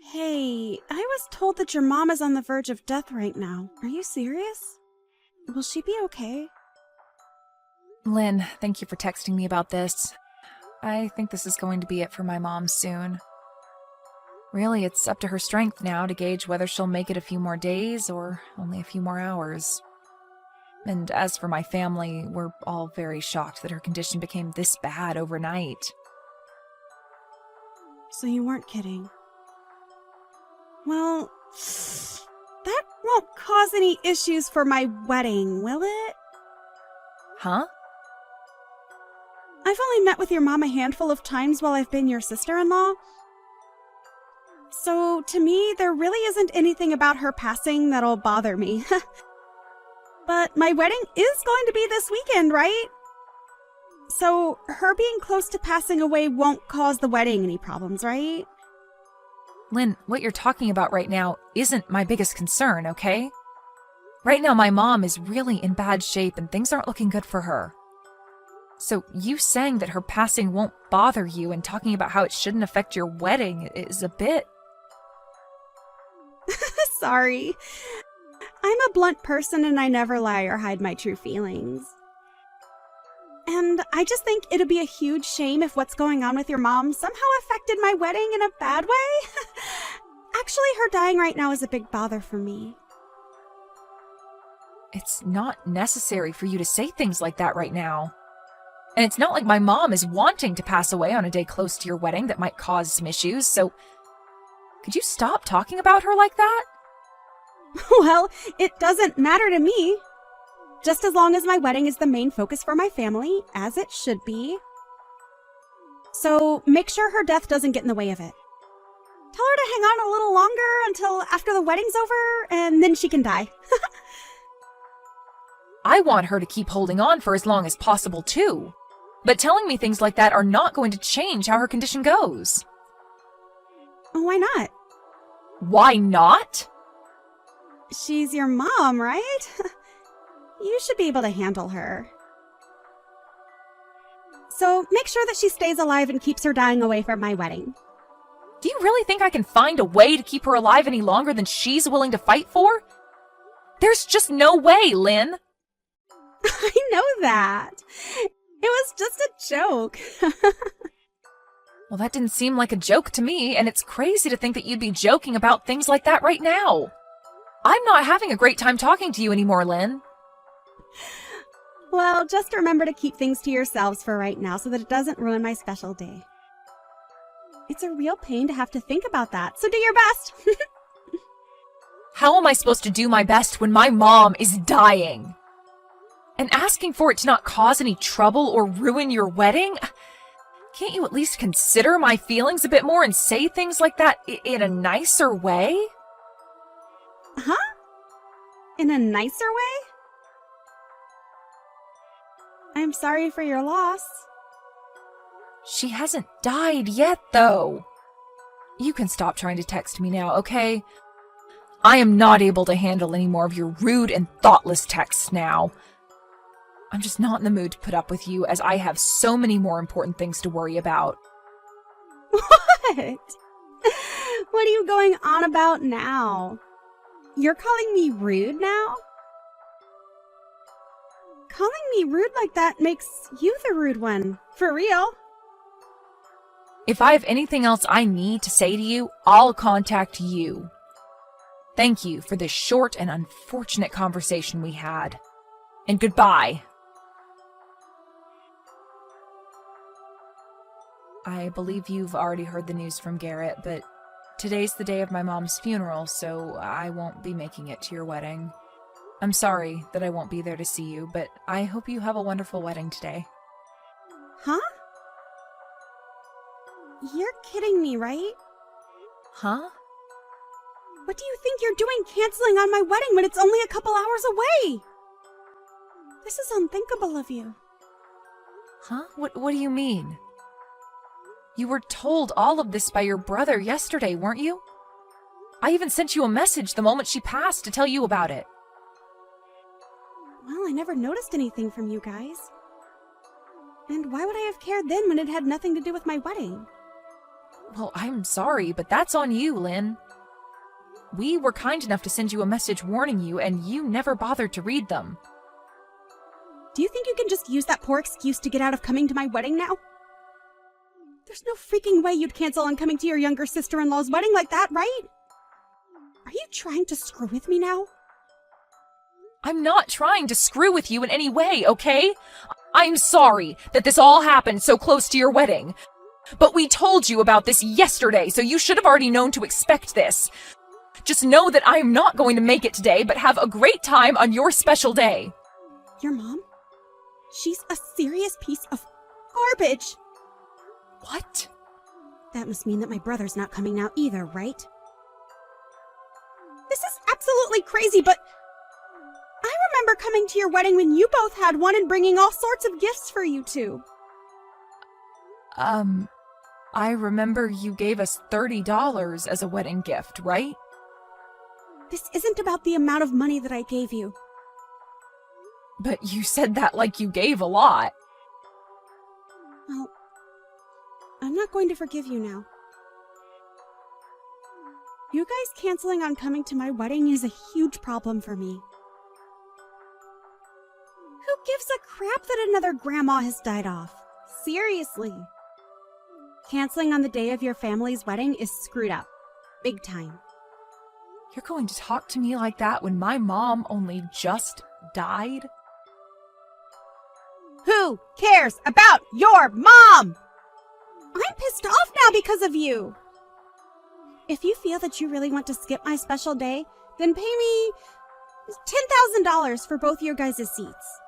Hey, I was told that your mom is on the verge of death right now. Are you serious? Will she be okay? Lynn, thank you for texting me about this. I think this is going to be it for my mom soon. Really, it's up to her strength now to gauge whether she'll make it a few more days or only a few more hours. And as for my family, we're all very shocked that her condition became this bad overnight. So you weren't kidding. Well, that won't cause any issues for my wedding, will it? Huh? I've only met with your mom a handful of times while I've been your sister-in-law. So, to me, there really isn't anything about her passing that'll bother me. But my wedding is going to be this weekend, right? So, her being close to passing away won't cause the wedding any problems, right? Lynn, what you're talking about right now isn't my biggest concern, okay? Right now, my mom is really in bad shape and things aren't looking good for her. So you saying that her passing won't bother you and talking about how it shouldn't affect your wedding is a bit... Sorry. I'm a blunt person and I never lie or hide my true feelings. And I just think it'd be a huge shame if what's going on with your mom somehow affected my wedding in a bad way. Actually, her dying right now is a big bother for me. It's not necessary for you to say things like that right now. And it's not like my mom is wanting to pass away on a day close to your wedding that might cause some issues, so could you stop talking about her like that? Well, it doesn't matter to me. Just as long as my wedding is the main focus for my family, as it should be. So make sure her death doesn't get in the way of it. Tell her to hang on a little longer until after the wedding's over, and then she can die. I want her to keep holding on for as long as possible, too. But telling me things like that are not going to change how her condition goes. Why not? Why not? She's your mom, right? You should be able to handle her. So make sure that she stays alive and keeps her dying away from my wedding. Do you really think I can find a way to keep her alive any longer than she's willing to fight for? There's just no way, Lynn. I know that. It was just a joke. Well, that didn't seem like a joke to me, and it's crazy to think that you'd be joking about things like that right now. I'm not having a great time talking to you anymore, Lynn. Well, just remember to keep things to yourselves for right now so that it doesn't ruin my special day. It's a real pain to have to think about that, so do your best. How am I supposed to do my best when my mom is dying? And asking for it to not cause any trouble or ruin your wedding? Can't you at least consider my feelings a bit more and say things like that in a nicer way? Huh? In a nicer way? I'm sorry for your loss. She hasn't died yet, though. You can stop trying to text me now, okay? I am not able to handle any more of your rude and thoughtless texts now. I'm just not in the mood to put up with you, as I have so many more important things to worry about. What? What are you going on about now? You're calling me rude now? Calling me rude like that makes you the rude one. For real. If I have anything else I need to say to you, I'll contact you. Thank you for this short and unfortunate conversation we had. And goodbye. I believe you've already heard the news from Garrett, but today's the day of my mom's funeral, so I won't be making it to your wedding. I'm sorry that I won't be there to see you, but I hope you have a wonderful wedding today. Huh? You're kidding me, right? Huh? What do you think you're doing canceling on my wedding when it's only a couple hours away? This is unthinkable of you. Huh? What do you mean? You were told all of this by your brother yesterday, weren't you? I even sent you a message the moment she passed to tell you about it. Well, I never noticed anything from you guys. And why would I have cared then when it had nothing to do with my wedding? Well, I'm sorry, but that's on you, Lynn. We were kind enough to send you a message warning you, and you never bothered to read them. Do you think you can just use that poor excuse to get out of coming to my wedding now? There's no freaking way you'd cancel on coming to your younger sister-in-law's wedding like that, right? Are you trying to screw with me now? I'm not trying to screw with you in any way, okay? I'm sorry that this all happened so close to your wedding. But we told you about this yesterday, so you should have already known to expect this. Just know that I am not going to make it today, but have a great time on your special day. Your mom? She's a serious piece of garbage. What? That must mean that my brother's not coming now either, right? This is absolutely crazy, but I remember coming to your wedding when you both had one and bringing all sorts of gifts for you two. I remember you gave us $30 as a wedding gift, right? This isn't about the amount of money that I gave you. But you said that like you gave a lot. Well, I'm not going to forgive you now. You guys canceling on coming to my wedding is a huge problem for me. Who gives a crap that another grandma has died off? Seriously. Canceling on the day of your family's wedding is screwed up. Big time. You're going to talk to me like that when my mom only just died? Who cares about your mom? I'm pissed off now because of you. If you feel that you really want to skip my special day, then pay me $10,000 for both your guys' seats.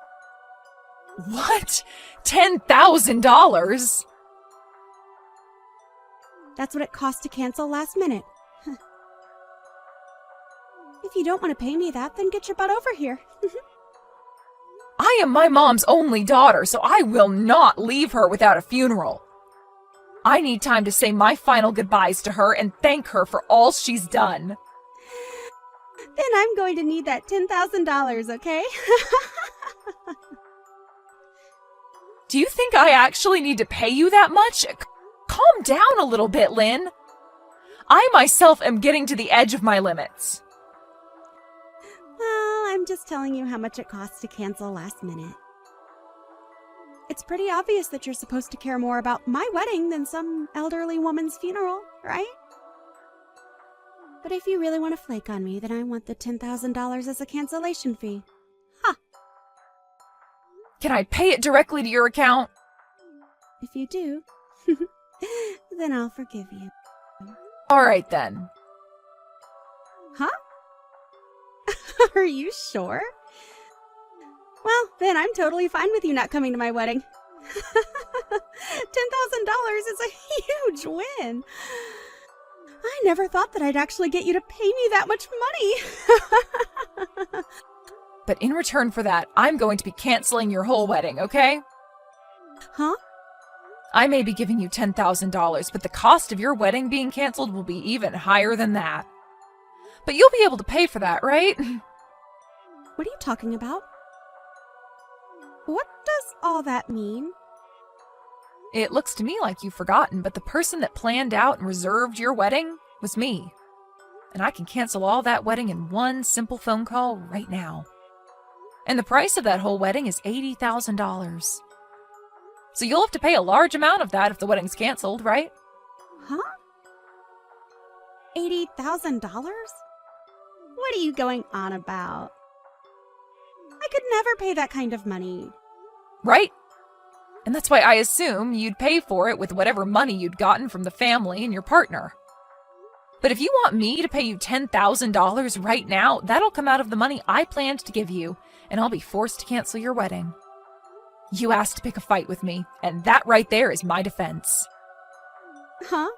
What? $10,000? That's what it cost to cancel last minute. If you don't want to pay me that, then get your butt over here. I am my mom's only daughter, so I will not leave her without a funeral. I need time to say my final goodbyes to her and thank her for all she's done. Then I'm going to need that $10,000, okay? Do you think I actually need to pay you that much? Calm down a little bit, Lynn. I myself am getting to the edge of my limits. Well, I'm just telling you how much it costs to cancel last minute. It's pretty obvious that you're supposed to care more about my wedding than some elderly woman's funeral, right? But if you really want to flake on me, then I want the $10,000 as a cancellation fee. Ha! Can I pay it directly to your account? If you do, then I'll forgive you. All right, then. Huh? Are you sure? Well, then I'm totally fine with you not coming to my wedding. $10,000 is a huge win. I never thought that I'd actually get you to pay me that much money. But in return for that, I'm going to be canceling your whole wedding, okay? Huh? I may be giving you $10,000, but the cost of your wedding being canceled will be even higher than that. But you'll be able to pay for that, right? What are you talking about? What does all that mean? It looks to me like you've forgotten, but the person that planned out and reserved your wedding was me. And I can cancel all that wedding in one simple phone call right now. And the price of that whole wedding is $80,000. So you'll have to pay a large amount of that if the wedding's canceled, right? Huh? $80,000? What are you going on about? I could never pay that kind of money. Right? And that's why I assume you'd pay for it with whatever money you'd gotten from the family and your partner. But if you want me to pay you $10,000 right now, that'll come out of the money I planned to give you, and I'll be forced to cancel your wedding. You asked to pick a fight with me, and that right there is my defense. Huh?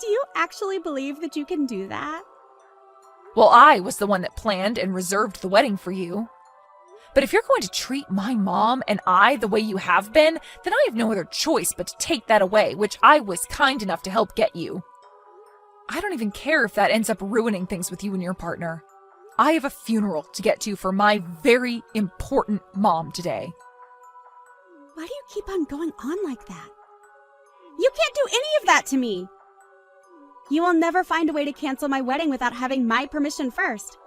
Do you actually believe that you can do that? Well, I was the one that planned and reserved the wedding for you. But if you're going to treat my mom and I the way you have been, then I have no other choice but to take that away, which I was kind enough to help get you. I don't even care if that ends up ruining things with you and your partner. I have a funeral to get to for my very important mom today. Why do you keep on going on like that? You can't do any of that to me. You will never find a way to cancel my wedding without having my permission first.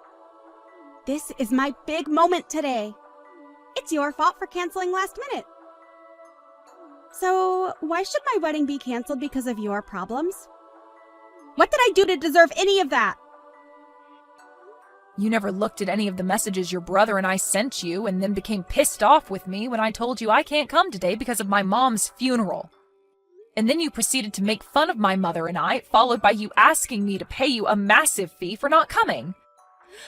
This is my big moment today. It's your fault for canceling last minute. So, why should my wedding be canceled because of your problems? What did I do to deserve any of that? You never looked at any of the messages your brother and I sent you and then became pissed off with me when I told you I can't come today because of my mom's funeral. And then you proceeded to make fun of my mother and I, followed by you asking me to pay you a massive fee for not coming.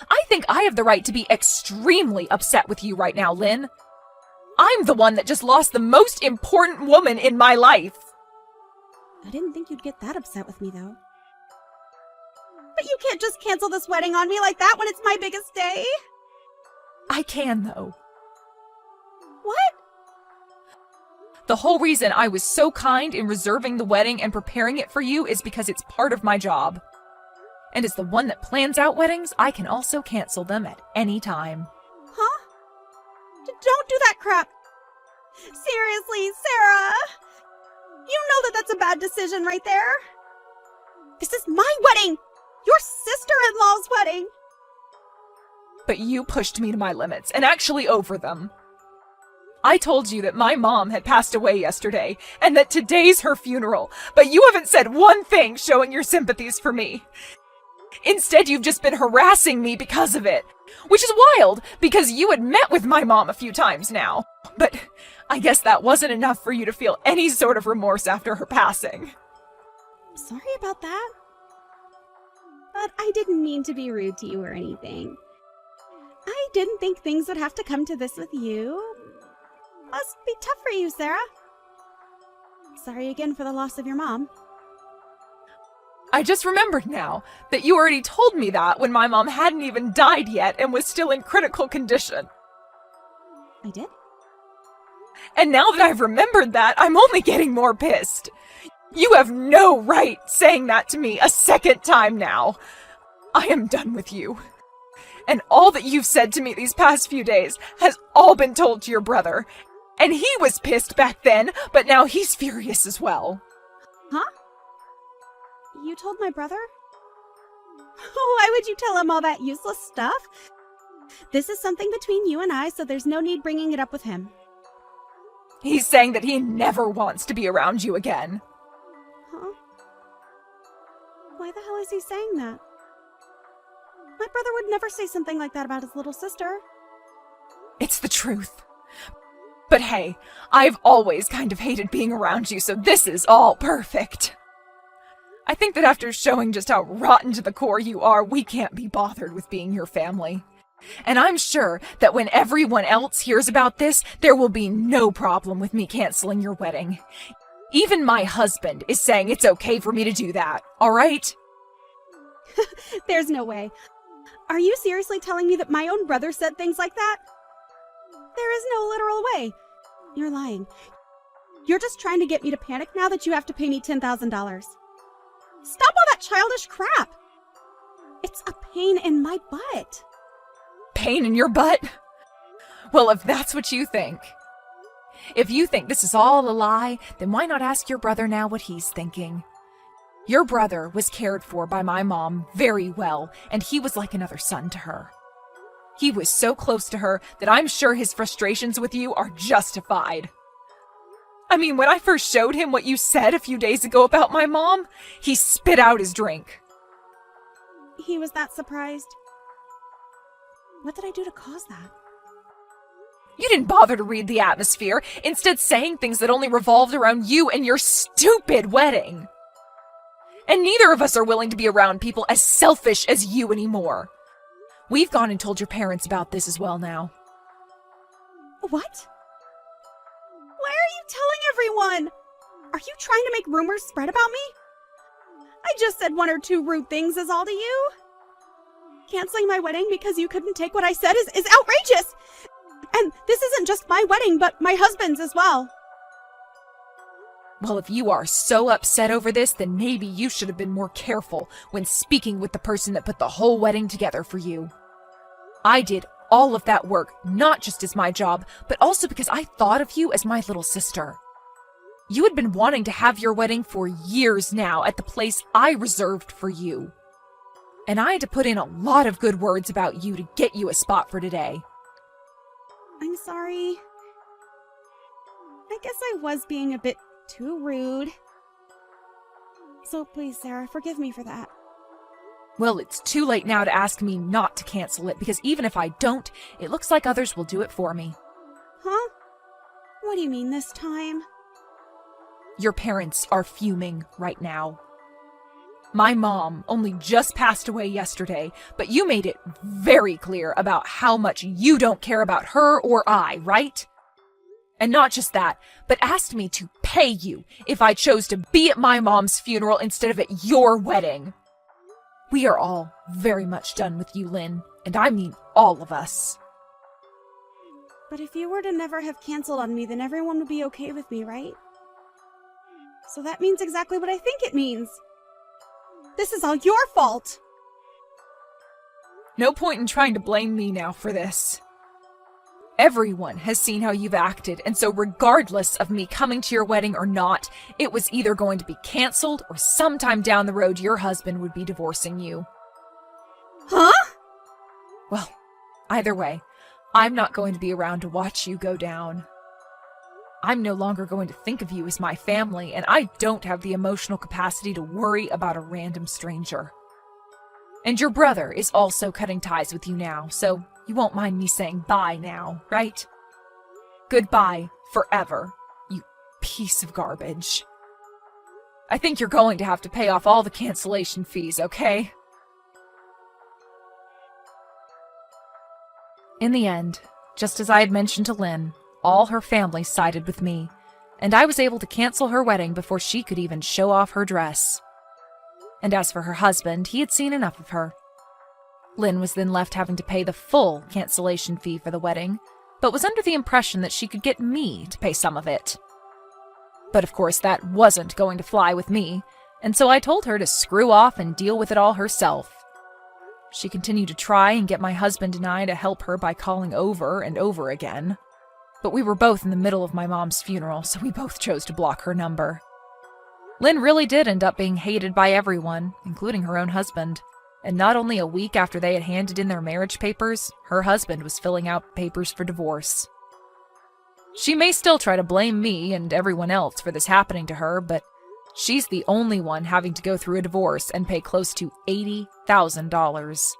I think I have the right to be extremely upset with you right now, Lynn. I'm the one that just lost the most important woman in my life. I didn't think you'd get that upset with me, though. But you can't just cancel this wedding on me like that when it's my biggest day. I can, though. What? The whole reason I was so kind in reserving the wedding and preparing it for you is because it's part of my job. And as the one that plans out weddings, I can also cancel them at any time. Huh? Don't do that crap. Seriously, Sarah. You know that that's a bad decision right there. This is my wedding. Your sister-in-law's wedding. But you pushed me to my limits, and actually over them. I told you that my mom had passed away yesterday, and that today's her funeral, but you haven't said one thing showing your sympathies for me. Instead, you've just been harassing me because of it, which is wild, because you had met with my mom a few times now. But I guess that wasn't enough for you to feel any sort of remorse after her passing. Sorry about that. But I didn't mean to be rude to you or anything. I didn't think things would have to come to this with you. Must be tough for you, Sarah. Sorry again for the loss of your mom. I just remembered now that you already told me that when my mom hadn't even died yet and was still in critical condition. I did? And now that I've remembered that, I'm only getting more pissed. You have no right saying that to me a second time now. I am done with you. And all that you've said to me these past few days has all been told to your brother. And he was pissed back then, but now he's furious as well. Huh? You told my brother? Why would you tell him all that useless stuff? This is something between you and I, so there's no need bringing it up with him. He's saying that he never wants to be around you again. Huh? Why the hell is he saying that? My brother would never say something like that about his little sister. It's the truth. But hey, I've always kind of hated being around you, so this is all perfect. I think that after showing just how rotten to the core you are, we can't be bothered with being your family. And I'm sure that when everyone else hears about this, there will be no problem with me canceling your wedding. Even my husband is saying it's okay for me to do that, all right? There's no way. Are you seriously telling me that my own brother said things like that? There is no literal way. You're lying. You're just trying to get me to panic now that you have to pay me $10,000. Stop all that childish crap. It's a pain in my butt. Pain in your butt? Well, if that's what you think. If you think this is all a lie, then why not ask your brother now what he's thinking? Your brother was cared for by my mom very well, and he was like another son to her. He was so close to her that I'm sure his frustrations with you are justified. I mean, when I first showed him what you said a few days ago about my mom, he spit out his drink. He was that surprised. What did I do to cause that? You didn't bother to read the atmosphere, instead saying things that only revolved around you and your stupid wedding. And neither of us are willing to be around people as selfish as you anymore. We've gone and told your parents about this as well now. What? Why are you telling everyone? Are you trying to make rumors spread about me? I just said one or two rude things is all to you. Canceling my wedding because you couldn't take what I said is outrageous! And this isn't just my wedding, but my husband's as well. Well, if you are so upset over this, then maybe you should have been more careful when speaking with the person that put the whole wedding together for you. I did all of that work, not just as my job, but also because I thought of you as my little sister. You had been wanting to have your wedding for years now at the place I reserved for you. And I had to put in a lot of good words about you to get you a spot for today. I'm sorry. I guess I was being a bit too rude. So please, Sarah, forgive me for that. Well, it's too late now to ask me not to cancel it, because even if I don't, it looks like others will do it for me. Huh? What do you mean this time? Your parents are fuming right now. My mom only just passed away yesterday, but you made it very clear about how much you don't care about her or I, right? And not just that, but asked me to pay you if I chose to be at my mom's funeral instead of at your wedding. We are all very much done with you, Lynn, and I mean all of us. But if you were to never have canceled on me, then everyone would be okay with me, right? So that means exactly what I think it means. This is all your fault! No point in trying to blame me now for this. Everyone has seen how you've acted, and so regardless of me coming to your wedding or not, it was either going to be canceled or sometime down the road your husband would be divorcing you. Huh? Well, either way, I'm not going to be around to watch you go down. I'm no longer going to think of you as my family, and I don't have the emotional capacity to worry about a random stranger. And your brother is also cutting ties with you now, so you won't mind me saying bye now, right? Goodbye forever, you piece of garbage. I think you're going to have to pay off all the cancellation fees, okay? In the end, just as I had mentioned to Lynn, all her family sided with me, and I was able to cancel her wedding before she could even show off her dress. And as for her husband, he had seen enough of her. Lynn was then left having to pay the full cancellation fee for the wedding, but was under the impression that she could get me to pay some of it. But of course that wasn't going to fly with me, and so I told her to screw off and deal with it all herself. She continued to try and get my husband and I to help her by calling over and over again. But we were both in the middle of my mom's funeral, so we both chose to block her number. Lynn really did end up being hated by everyone, including her own husband. And not only a week after they had handed in their marriage papers, her husband was filling out papers for divorce. She may still try to blame me and everyone else for this happening to her, but she's the only one having to go through a divorce and pay close to $80,000.